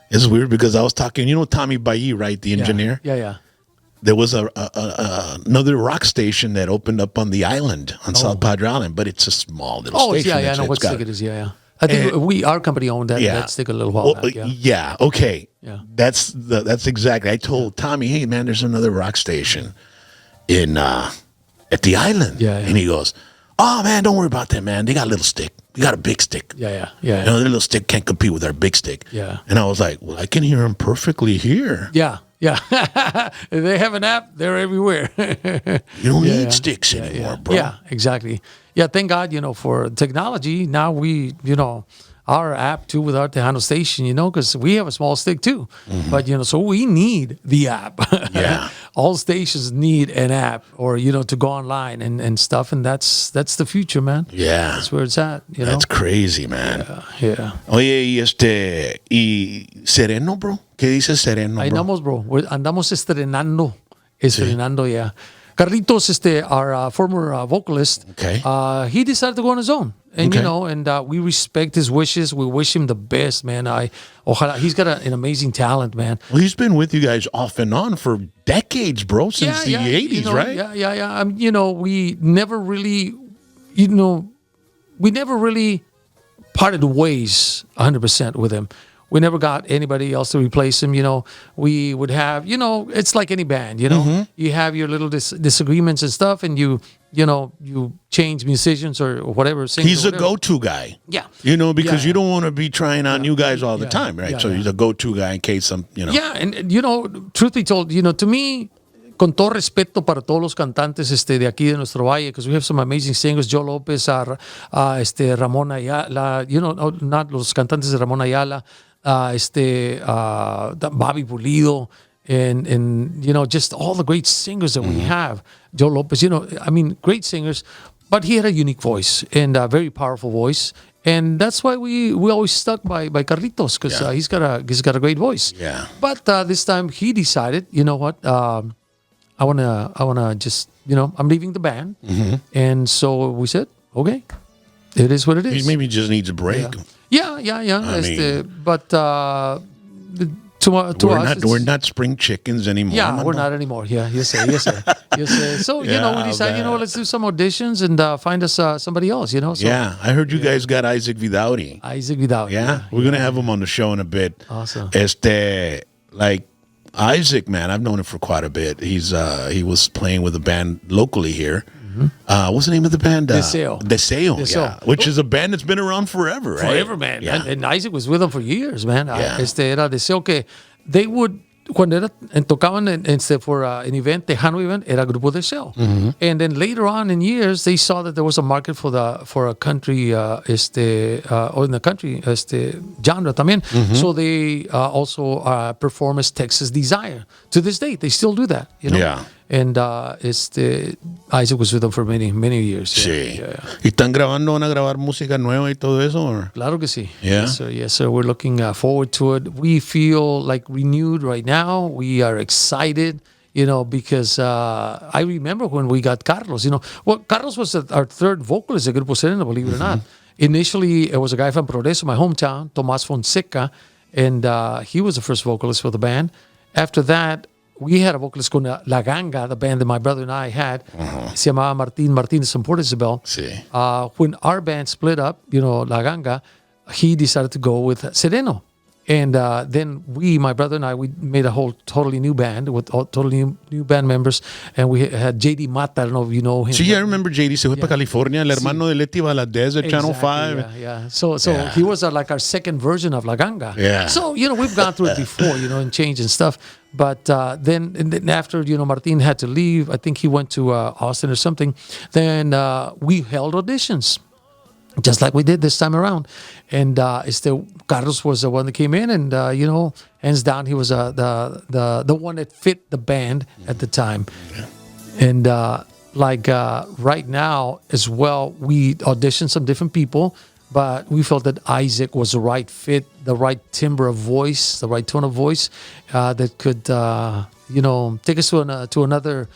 it's weird because I was talking, Tommy Bailly, right, the engineer.
Yeah.
There was another rock station that opened up on the island on South Padre Island, but it's a small little station.
I know what stick it is. Yeah. I think our company owned that stick a little while back.
Okay.
Yeah.
That's exactly. I told Tommy, hey man, there's another rock station in at the island. And he goes, oh man, don't worry about that, man. They got a little stick. We got a big stick.
Yeah.
Their little stick can't compete with our big stick.
Yeah.
And I was like, well, I can hear him perfectly here.
Yeah. They have an app. They're everywhere.
You don't need sticks anymore, bro.
Yeah, exactly. Yeah, thank God, for technology. Now we, our app too with our Tejano station, because we have a small stick too. But, so we need the app.
Yeah.
All stations need an app or, to go online and stuff. And that's the future, man.
Yeah.
That's where it's at,
That's crazy, man.
Yeah.
Oye, y Zereno, bro? ¿Qué dice Zereno, bro?
Ahí andamos, bro. Andamos estrenando, yeah. Carlitos, our former vocalist,
Okay.
he decided to go on his own. And,
Okay.
and we respect his wishes. We wish him the best, man. Ojalá, he's got an amazing talent, man.
Well, he's been with you guys off and on for decades, bro, since the 80s, right?
Yeah. We never really, we never really parted ways 100% with him. We never got anybody else to replace him. We would have, it's like any band, you have your little disagreements and stuff, and you change musicians or whatever.
He's a go-to guy.
Yeah.
Because
Yeah.
you don't want to be trying on new guys all the
Yeah.
time, right?
Yeah,
So
yeah.
he's a go-to guy in case some,
Yeah, and truth be told, to me, con todo respeto para todos los cantantes de aquí de nuestro valle, because we have some amazing singers, Joe Lopez, Ramón Ayala, not los cantantes de Ramón Ayala, Bobby Pulido, and just all the great singers that we have. Joe Lopez, great singers, but he had a unique voice and a very powerful voice. And that's why we always stuck by Carlitos, because he's got a great voice.
Yeah.
But this time he decided, you know what, I wanna just, I'm leaving the band, and so we said, okay, it is what it is.
He maybe just needs a break.
Yeah. But to us,
We're not spring chickens anymore.
yeah,
Mando.
we're not anymore. Yeah, yes, sir. So we decided,
man.
let's do some auditions and find us somebody else. So
Yeah, I heard you guys got Isaac Vidauti.
Isaac Vidal.
Yeah, we're gonna have him on the show in a bit.
Awesome.
Like Isaac, man, I've known him for quite a bit. He was playing with a band locally here. What's the name of the band?
Deseo.
Deseo, yeah. Which is a band that's been around forever, right?
Forever, man.
Yeah.
And Isaac was with them for years, man.
Yeah.
Era Deseo que they would, cuando tocaban for an event, Tejano event, era Grupo Deseo. And then later on in years, they saw that there was a market for a country, or in the country, genre también. So they also perform as Texas Desire. To this date, they still do that,
Yeah.
And Isaac was with them for many, many years.
Sí.
Yeah.
¿Y están grabando, van a grabar música nueva y todo eso? Or?
Claro que sí.
Yeah?
Yes, sir. We're looking forward to it. We feel like renewed right now. We are excited, because I remember when we got Carlos. Carlos was our third vocalist at Grupo Zereno, believe it or not. Initially, it was a guy from Progreso, my hometown, Tomas Fonseca, and he was the first vocalist for the band. After that, we had a vocalist con La Ganga, the band that my brother and I had. Se llamaba Martínez and Port Isabel.
Sí.
When our band split up, La Ganga, he decided to go with Zereno. And then my brother and I, we made a whole totally new band with totally new band members. And we had JD Mata, I don't know if you know him.
Sí, I remember JD se fue para California, el hermano de Leti Valadez de Channel 5.
Yeah. So he was like our second version of La Ganga.
Yeah.
So, we've gone through it before, and change and stuff. But then after, Martin had to leave, I think he went to Austin or something, then we held auditions. Just like we did this time around. And Carlos was the one that came in, and, hands down, he was the one that fit the band at the time. And right now as well, we auditioned some different people, but we felt that Isaac was the right fit, the right timbre of voice, the right tone of voice that could, take us to another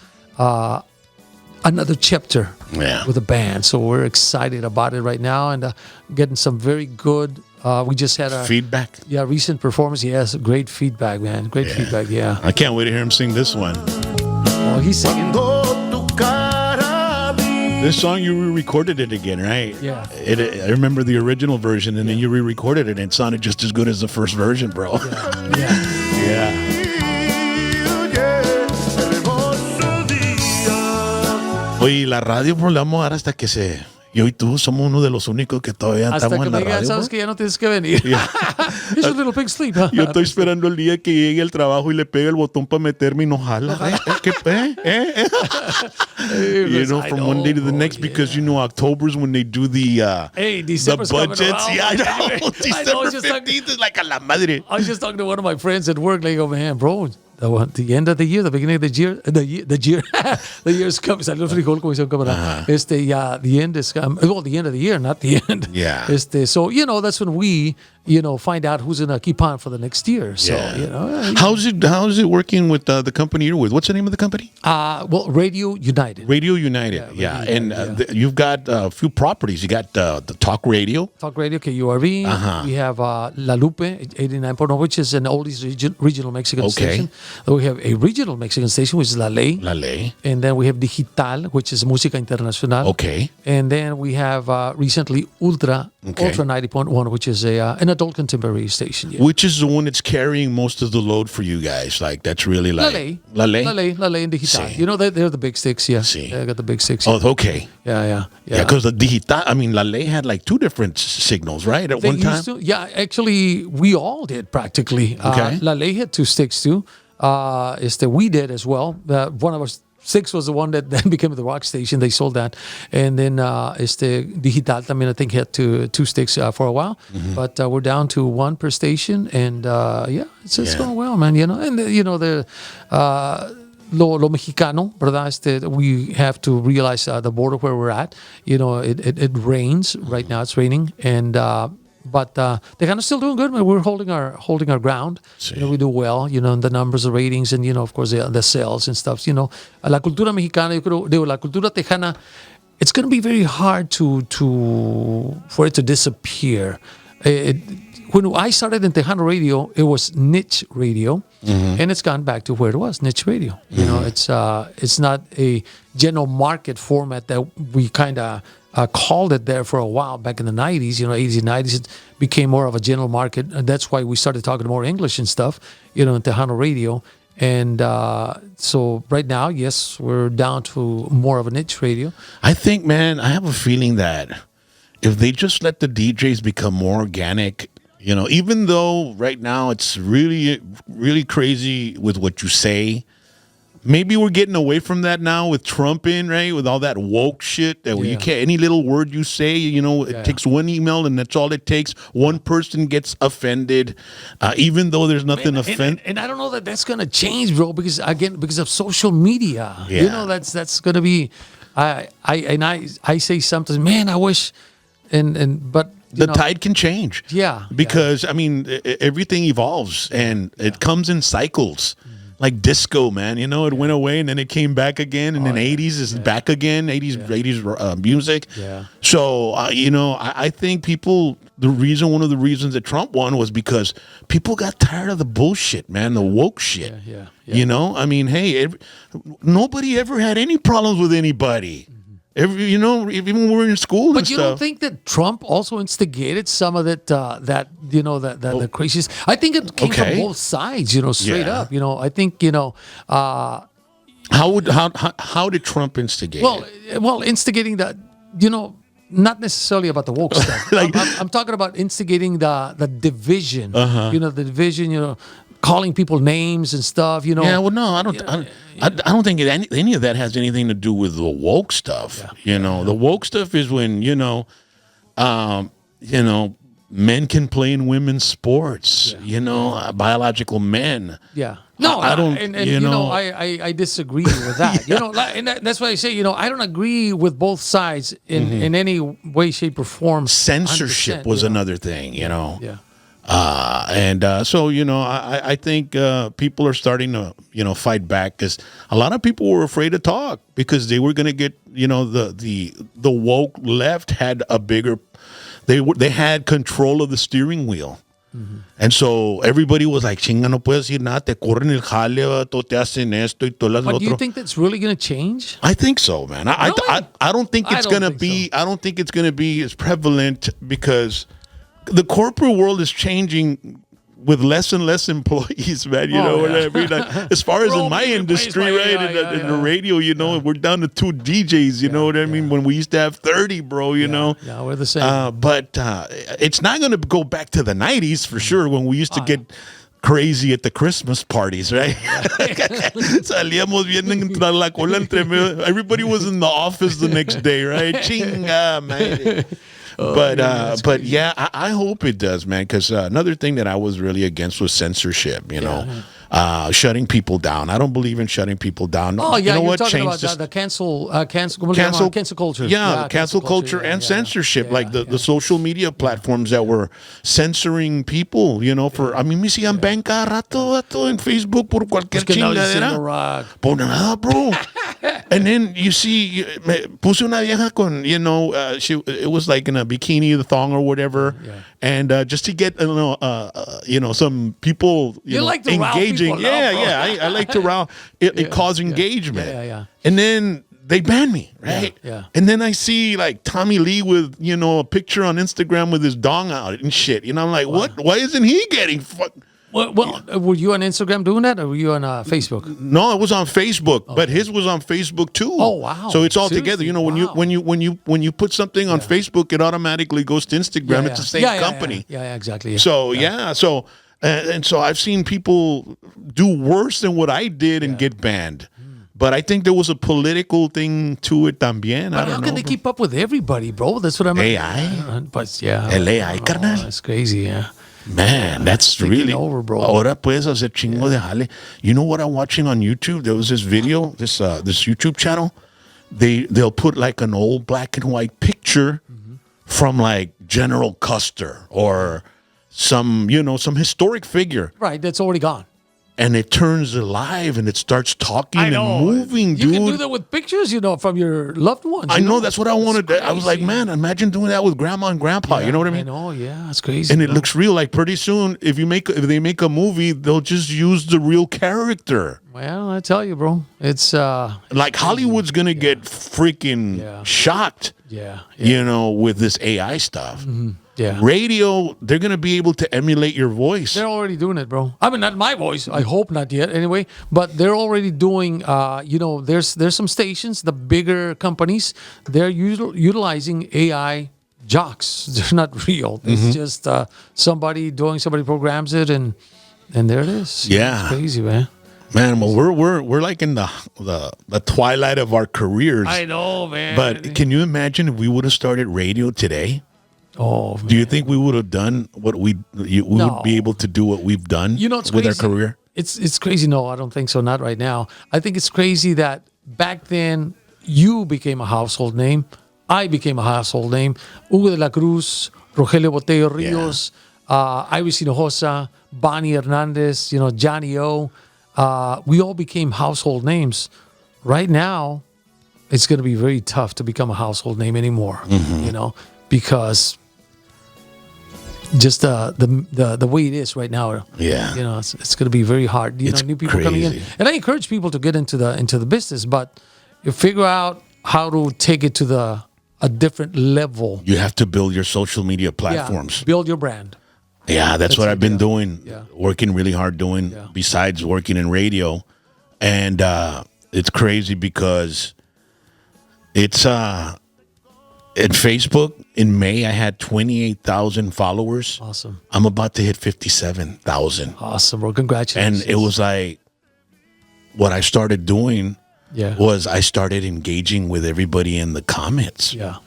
chapter with the band. So we're excited about it right now, and getting some very good. We just had a
feedback.
Yeah, recent performance. Yes, great feedback, man. Great feedback. Yeah.
I can't wait to hear him sing this one.
Oh, he's singing.
This song, you re-recorded it again, right?
Yeah.
I remember the original version, and then you re-recorded it, and it sounded just as good as the first version, bro.
Yeah.
Oye, la radio, bro, le vamos a dar hasta que se... Yo y tú somos uno de los únicos que todavía
Hasta
estamos
que
en la
me digan,
radio.
sabes
bro.
que ya no tienes que venir. It's a little big sleep. Huh?
Yo estoy esperando el día que llegue al trabajo y le pegue el botón para meterme y no jala. From one day to the next, because October's when they do the
December's coming
budgets.
around.
Yeah, I know.
I know,
December
just like-
15th is like a la madre.
I was just talking to one of my friends at work. Like, man, bro, the end of the year, the beginning of the year, the year's coming. Salió el frijol, como dice un camarada. The end is coming. Well, the end of the year, not the end.
Yeah.
So, that's when we find out who's gonna keep on for the next year. So
How's it working with the company you're with? What's the name of the company?
well, Radio United.
Radio United. Yeah,
Radio
and
United,
you've got a few properties. You got the Talk Radio.
Talk Radio, KURV. We have La Lupe 89.1, which is an oldies regional Mexican station. Then we have a regional Mexican station, which is La Ley.
La Ley.
And then we have Digital, which is Música Internacional.
Okay.
And then we have recently Ultra 90.1, which is an adult contemporary station. Yeah.
Which is the one that's carrying most of the load for you guys? Like that's really like
La Ley and Digital.
Sí.
They're the big sticks. Yeah.
Sí.
They got the big sticks.
Oh, okay.
Yeah.
Yeah, because the Digital, I mean, La Ley had like two different signals, right? At one time?
Yeah, actually, we all did practically.
Okay.
La Ley had two sticks too. We did as well. One of us. 6 was the one that then became the rock station. They sold that. And then Digital, I think, had two sticks for a while. But we're down to one per station. And it's going well, man. And the lo mexicano, ¿verdad? We have to realize the border where we're at. It rains. Right now it's raining. And but Tejano's still doing good. We're holding our ground.
Sí.
We do well. The numbers, the ratings, and of course the sales and stuff. La cultura mexicana, yo creo, la cultura tejana, it's going to be very hard for it to disappear. When I started in Tejano radio, it was niche radio, and it's gone back to where it was, niche radio. It's not a general market format that we kind of called it there for a while back in the 90s, 80s and 90s. It became more of a general market. And that's why we started talking more English and stuff, in Tejano radio. And so right now, yes, we're down to more of a niche radio.
I think, man, I have a feeling that if they just let the DJs become more organic, even though right now it's really, really crazy with what you say, maybe we're getting away from that now with Trump in, right? With all that woke shit that you can't, any little word you say, it takes one email and that's all it takes. One person gets offended, even though there's nothing offended.
And I don't know that that's going to change, bro, because of social media.
Yeah.
That's going to be, I say sometimes, man, I wish, but
the tide can change.
Yeah.
Because, I mean, everything evolves and it comes in cycles. Like disco, man, it went away and then it came back again, and then 80s is back again, 80s music.
Yeah.
So, I think one of the reasons that Trump won was because people got tired of the bullshit, man, the woke shit.
Yeah.
I mean, hey, nobody ever had any problems with anybody. Even when we were in school
but you don't think that Trump also instigated some of that the craziest? I think it came from both sides, straight up. I think
how did Trump instigate?
Well, instigating that, not necessarily about the woke stuff. I'm talking about instigating the division. The division. Calling people names and stuff,
Yeah, well, no, I don't think any of that has anything to do with the woke stuff. The woke stuff is when men can play in women's sports. Biological men.
Yeah. No,
I don't.
I disagree with that. And that's why I say, I don't agree with both sides in any way, shape, or form.
Censorship was another thing.
Yeah.
So I think people are starting to fight back, because a lot of people were afraid to talk because they were going to get the woke left had a bigger, they had control of the steering wheel. And so everybody was like, chinga, no puedes decir nada, te corren el jale, te hacen esto y todo lo otro.
But do you think that's really going to change?
I think so, man. I don't think it's going to be,
so.
I don't think it's going to be as prevalent, because the corporate world is changing with less and less employees, man. What I mean? Like, as far as in my industry, right? In the radio, we're down to 2 DJs, you know what I mean? When we used to have 30, bro,
Yeah, we're the same.
But it's not going to go back to the 90s for sure, when we used to get crazy at the Christmas parties, right? Salíamos bien entre la cola entre medio. Everybody was in the office the next day, right? Chinga, man. But yeah, I hope it does, man. Because another thing that I was really against was censorship. shutting people down. I don't believe in shutting people down.
Oh, yeah,
you know
you're
what?
talking
Change
about
this.
the cancel culture.
Yeah, the cancel culture
yeah,
and
yeah,
censorship,
yeah,
like the
yeah.
social media platforms that were censoring people, for, a mí me hacían ban cada rato, vato, en Facebook por cualquier
Pues que andaba
chingadera.
diciendo, Rock.
Por nada, bro. And then you see, puse una vieja con, it was like in a bikini, the thong or whatever, and just to get, some people,
You like to rile
engaging.
people up, bro.
I like to rile. It cause engagement.
Yeah.
And then they ban me, right?
Yeah.
And then I see like Tommy Lee with, a picture on Instagram with his dong out and shit. I'm like, what? Why isn't he getting fucked?
Well, were you on Instagram doing that, or were you on Facebook?
No, it was on Facebook, but his was on Facebook too.
Oh, wow.
So it's all
Seriously?
together.
Wow.
When you put something on Facebook, it automatically goes to Instagram. It's the same company.
Yeah, exactly. Yeah.
So and so I've seen people do worse than what I did and get banned. But I think there was a political thing to it también.
But how can they keep up with everybody, bro? That's what I'm.
AI?
But yeah,
El AI, carnal.
That's crazy. Yeah.
Man, that's
Taking
really
over, bro.
Ahora puedes hacer chingo de jale. You know what I'm watching on YouTube? There was this video, this YouTube channel. They'll put like an old black and white picture from like General Custer or some historic figure,
Right, that's already gone.
and it turns alive and it starts talking and moving,
You
dude.
can do that with pictures, from your loved ones.
I know, that's what I wanted.
It's
I was like,
crazy.
man, imagine doing that with grandma and grandpa. You know what I mean?
I know, yeah, it's crazy.
And it
bro.
looks real. Like pretty soon, if they make a movie, they'll just use the real character.
Well, I tell you, bro, it's
Like Hollywood's gonna get freaking shocked, with this AI stuff.
yeah.
Radio, they're gonna be able to emulate your voice.
They're already doing it, bro. I mean, not my voice. I hope not yet, anyway. But they're already doing. There's some stations, the bigger companies, they're utilizing AI jocks. They're not real. It's just somebody programs it, and there it is.
Yeah.
It's crazy, man.
Man, well, we're like in the twilight of our careers.
I know, man.
But can you imagine if we would have started radio today?
Oh, man.
Do you think we would have done what we would be able to do what we've done
It's
with
crazy.
our career?
It's crazy. No, I don't think so. Not right now. I think it's crazy that back then you became a household name. I became a household name. Hugo de la Cruz, Rogelio Botello Rios, Iris Hinojosa, Bonnie Hernandez, Johnny O. We all became household names. Right now, it's going to be very tough to become a household name anymore. Because just the way it is right now, it's going to be very hard.
It's
new people coming in,
crazy.
and I encourage people to get into the business, but you figure out how to take it to a different level.
You have to build your social media platforms.
Yeah, build your brand.
Yeah, that's what I've been doing.
Yeah.
Working really hard doing besides working in radio. And it's crazy because it's at Facebook in May I had 28,000 followers.
Awesome.
I'm about to hit 57,000.
Awesome, bro. Congratulations.
And it was like what I started doing was I started engaging with everybody in the comments.
Yeah.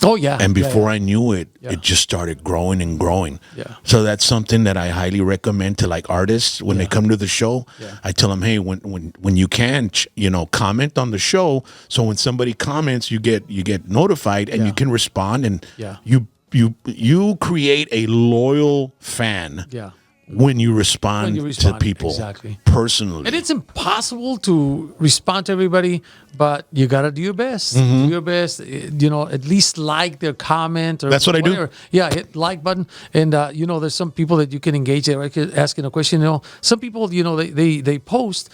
Oh, yeah.
And before I knew it, it just started growing and growing.
Yeah.
So that's something that I highly recommend to like artists when they come to the show.
Yeah.
I tell them, hey, when you can, comment on the show. So when somebody comments, you get notified and you can respond and you create a loyal fan.
Yeah.
When you respond to people personally.
And it's impossible to respond to everybody, but you got to do your best. Do your best, at least like their comment. Or
that's what
whatever.
I do.
Yeah, hit like button. And, there's some people that you can engage. They're asking a question. Some people, they post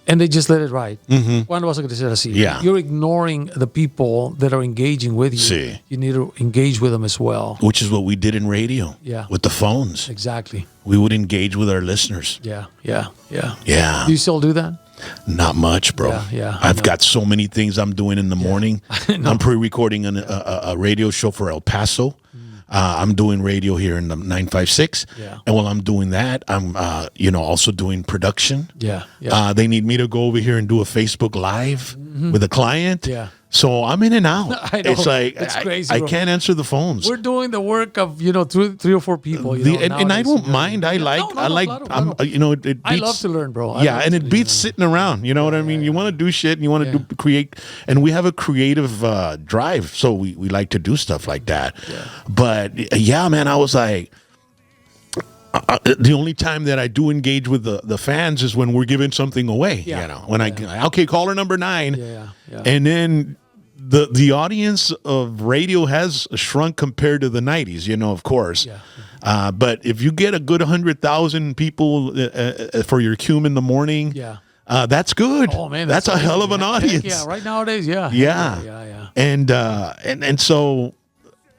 and they just let it ride. Cuando vas a crecer así?
Yeah.
You're ignoring the people that are engaging with you.
Sí.
You need to engage with them as well.
Which is what we did in radio.
Yeah.
With the phones.
Exactly.
We would engage with our listeners.
Yeah.
Yeah.
Do you still do that?
Not much, bro.
Yeah,
I've got so many things I'm doing in the morning. I'm pre-recording a radio show for El Paso. I'm doing radio here in the 956.
Yeah.
And while I'm doing that, I'm, also doing production.
Yeah.
They need me to go over here and do a Facebook Live with a client.
Yeah.
So I'm in and out.
I know.
It's like
It's crazy,
I
bro.
can't answer the phones.
We're doing the work of three or four people. You know,
And I
nowadays.
don't mind. I like.
No,
I like.
claro.
You know, it beats,
I love to learn, bro. I
Yeah,
love
and
to,
it beats sitting around. You know what I mean? You want to do shit, and you want to do create, and we have a creative drive, so we like to do stuff like that.
Yeah.
But yeah, man, I was like. The only time that I do engage with the fans is when we're giving something away.
Yeah.
You know, when okay, caller number 9,
Yeah.
and then the audience of radio has shrunk compared to the 90s. You know, of course.
Yeah.
But if you get a good 100,000 people for your cume in the morning, that's good.
Oh man,
that's a hell of an audience.
Yeah, right nowadays, yeah.
Yeah. And so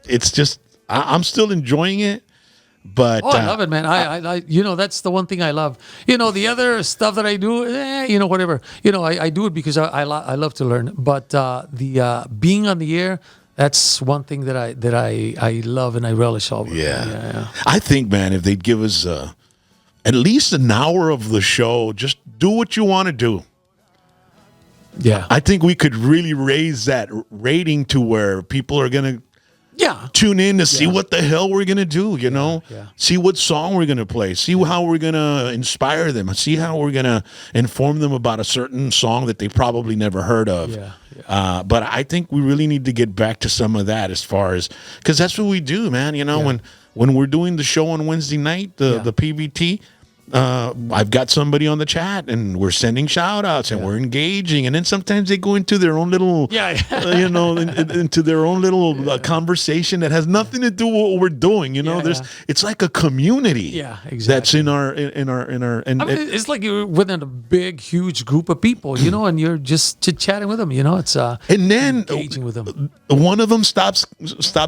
it's just I'm still enjoying it. But
I love it, man. I you know, that's the one thing I love. You know, the other stuff that I do, you know, whatever. You know, I do it because I love to learn. But the being on the air, that's one thing that I love and I relish over.
Yeah. I think, man, if they'd give us at least an hour of the show, just do what you want to do.
Yeah.
I think we could really raise that rating to where people are going to tune in to see what the hell we're going to do, you know? See what song we're going to play. See how we're going to inspire them. See how we're going to inform them about a certain song that they probably never heard of. But I think we really need to get back to some of that as far as, because that's what we do, man. You know, when we're doing the show on Wednesday night, the PVT, I've got somebody on the chat and we're sending shout outs and we're engaging, and then sometimes they go into their own little you know, into their own little conversation that has nothing to do with what we're doing, you know. It's like a community that's in our and
I mean, it's like you're within a big huge group of people, you know, and you're just chit-chatting with them, you know. It's
and then
engaging with them.
One of them stops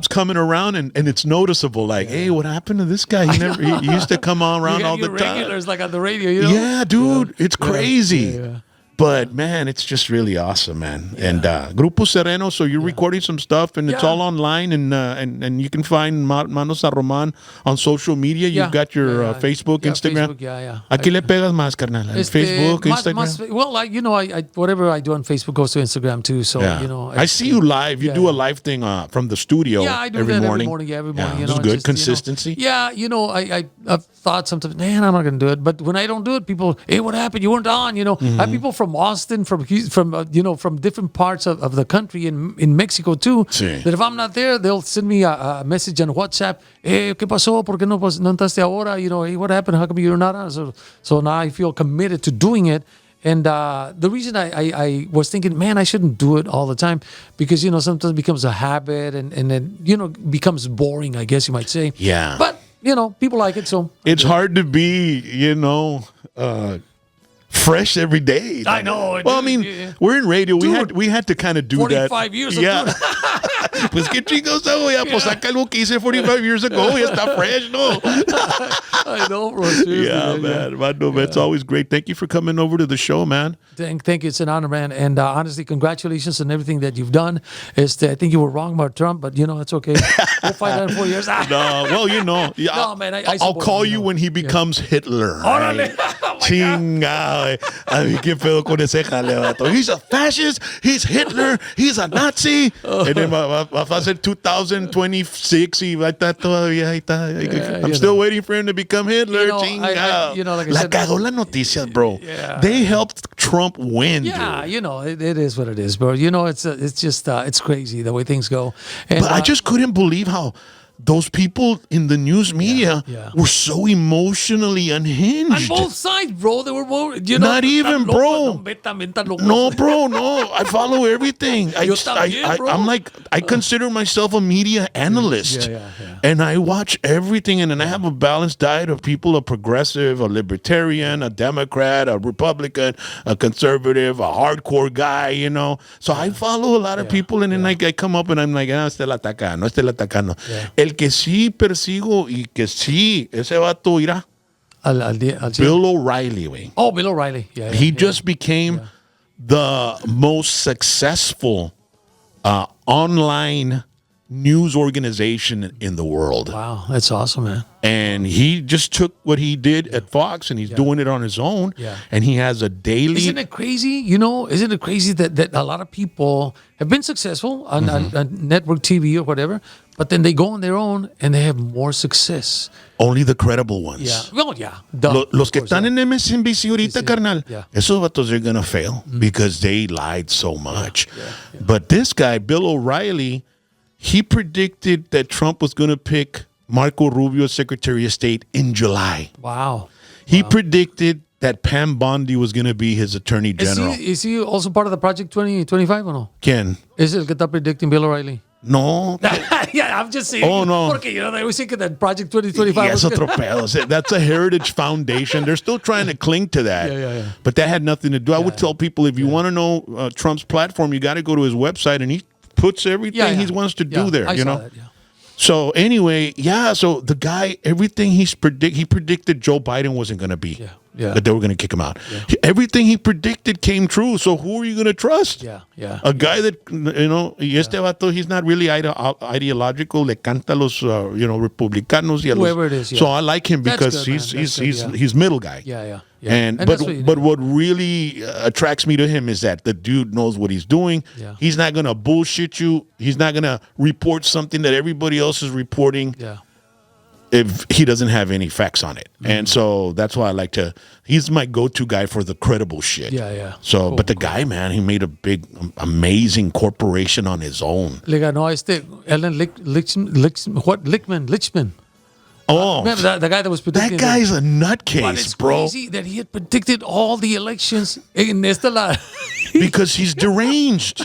coming around and it's noticeable, like, hey, what happened to this guy? He used to come on around all the time.
Like on the radio, you know?
Yeah, dude, it's crazy. But man, it's just really awesome, man. And Grupo Zereno, so you're recording some stuff, and it's all online, and you can find Mando San Roman on social media. You've got your Facebook, Instagram.
Facebook,
Aquí le pegas más, carnal. Facebook, Instagram.
Well, you know, I whatever I do on Facebook goes to Instagram too. So you know,
I see you live. You do a live thing from the studio.
Yeah, I do
every
that
morning.
every morning. Yeah, every morning. You
know,
know,
good
just,
consistency.
You know, you know, I've thought sometimes, man, I'm not going to do it. But when I don't do it, people, hey, what happened? You weren't on. You know, I have people from Austin, from you know, from different parts of the country in Mexico too.
Sí.
That if I'm not there, they'll send me a message on WhatsApp. Hey, ¿qué pasó? ¿Por qué no entraste ahora? You know, hey, what happened? How come you're not on? So now I feel committed to doing it. And the reason I was thinking, man, I shouldn't do it all the time, because, you know, sometimes it becomes a habit and then, you know, becomes boring, I guess you might say.
Yeah.
But, you know, people like it, so.
It's hard to be, you know, fresh every day.
I know.
Well, I mean, we're in radio. We had to kind of do
45
that.
45 years
Yeah. Pues qué chicos, ya, pues saca algo que hice 45 years ago. Ya está fresh, no?
I know, bro. Seriously,
Yeah, man. Mando, it's always great. Thank you for coming over to the show, man.
Thank you. It's an honor, man. And honestly, congratulations on everything that you've done. I think you were wrong about Trump, but, you know, it's okay. We'll fight that in 4 years.
No, well, you know. Yeah,
no, man,
I'll call you when he becomes Hitler. Right? Chinga. Ay, qué pedo con ese jaleo, vato. He's a fascist. He's Hitler. He's a Nazi. And then va a ser 2026 y va a estar todavía. Ahí está. I'm still waiting for him to become Hitler.
You know,
Chinga.
you know, like I
La
said,
cagó la noticia, bro.
Yeah.
They helped Trump win.
Yeah,
dude.
you know, it is what it is, bro. You know, it's just it's crazy the way things go. And,
But I just couldn't believe how those people in the news media were so emotionally unhinged.
on both sides, bro. They were both, you know,
Not even, bro. No, bro, no. I follow everything. I'm like, I consider myself a media analyst.
Yeah.
And I watch everything, and then I have a balanced diet of people, a progressive, a libertarian, a Democrat, a Republican, a conservative, a hardcore guy, you know. So I follow a lot of people, and then I come up and I'm like, este la atacano, este la atacano. El que sí persigo y que sí, ese vato irá. Bill O'Reilly, güey.
Oh, Bill O'Reilly. Yeah.
He just became the most successful online news organization in the world.
Wow, that's awesome, man.
And he just took what he did at Fox and he's doing it on his own.
Yeah.
And he has a daily.
Isn't it crazy? Isn't it crazy that a lot of people have been successful on network TV or whatever, but then they go on their own and they have more success.
Only the credible ones.
Yeah. Well, yeah. Duh,
Los que
of course,
están en MSNBC ahorita, carnal,
Yeah.
esos vatos are going to fail because they lied so much. But this guy, Bill O'Reilly, he predicted that Trump was going to pick Marco Rubio as Secretary of State in July.
Wow.
He predicted that Pam Bondi was going to be his Attorney General.
Is he also part of the Project 2025 or no?
¿Quién?
¿Es el que está predicting Bill O'Reilly?
No.
Yeah, I'm just saying.
Oh, no.
Porque, they always think that Project 2025
Yes,
was
otro pedo. That's a heritage foundation. They're still trying to cling to that.
Yeah.
But that had nothing to do. I would tell people, if you want to know Trump's platform, you got to go to his website, and he puts everything he wants to do there.
I
you
saw
know.
that, yeah.
So anyway, so the guy, everything he predicted Joe Biden wasn't going to be.
Yeah.
That they were going to kick him out. Everything he predicted came true. So who are you going to trust?
Yeah.
A guy that, y este vato, he's not really ideological. Le canta a los, republicanos. Y a
Whoever
los,
it is, yeah.
So I like him
That's
because
good, man.
he's middle guy.
Yeah.
And
that's what you
but
need.
what really attracts me to him is that the dude knows what he's doing.
Yeah.
He's not gonna bullshit you. He's not gonna report something that everybody else is reporting if he doesn't have any facts on it. And so that's why I like to. He's my go-to guy for the credible shit.
Yeah.
So, but the guy, man, he made a big, amazing corporation on his own.
Le ganó Ellen Lichtman.
Oh,
Remember the guy that was predicting.
that guy's a
But
nutcase,
it's
bro.
crazy that he had predicted all the elections in esta la.
Because he's deranged.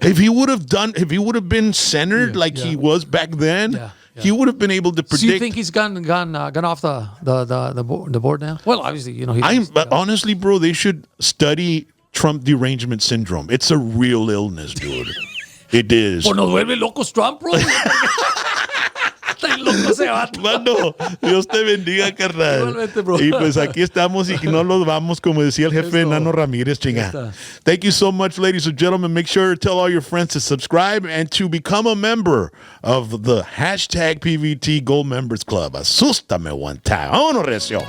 If he would have been centered like he was back then, he would have been able to predict.
So you think he's gone off the board now? Well, obviously,
But honestly, bro, they should study Trump derangement syndrome. It's a real illness, dude. It is.
Pues nos vuelve locos Trump, bro. Está loco ese vato.
Mando, Dios te bendiga, carnal.
Igualmente, bro.
Y pues aquí estamos y no los vamos, como decía el jefe
Eso.
Nano Ramírez, chinga.
Está.
Thank you so much, ladies and gentlemen. Make sure to tell all your friends to subscribe and to become a member of the #PVT Gold Members Club. Asústame one time. Vámonos, Recio.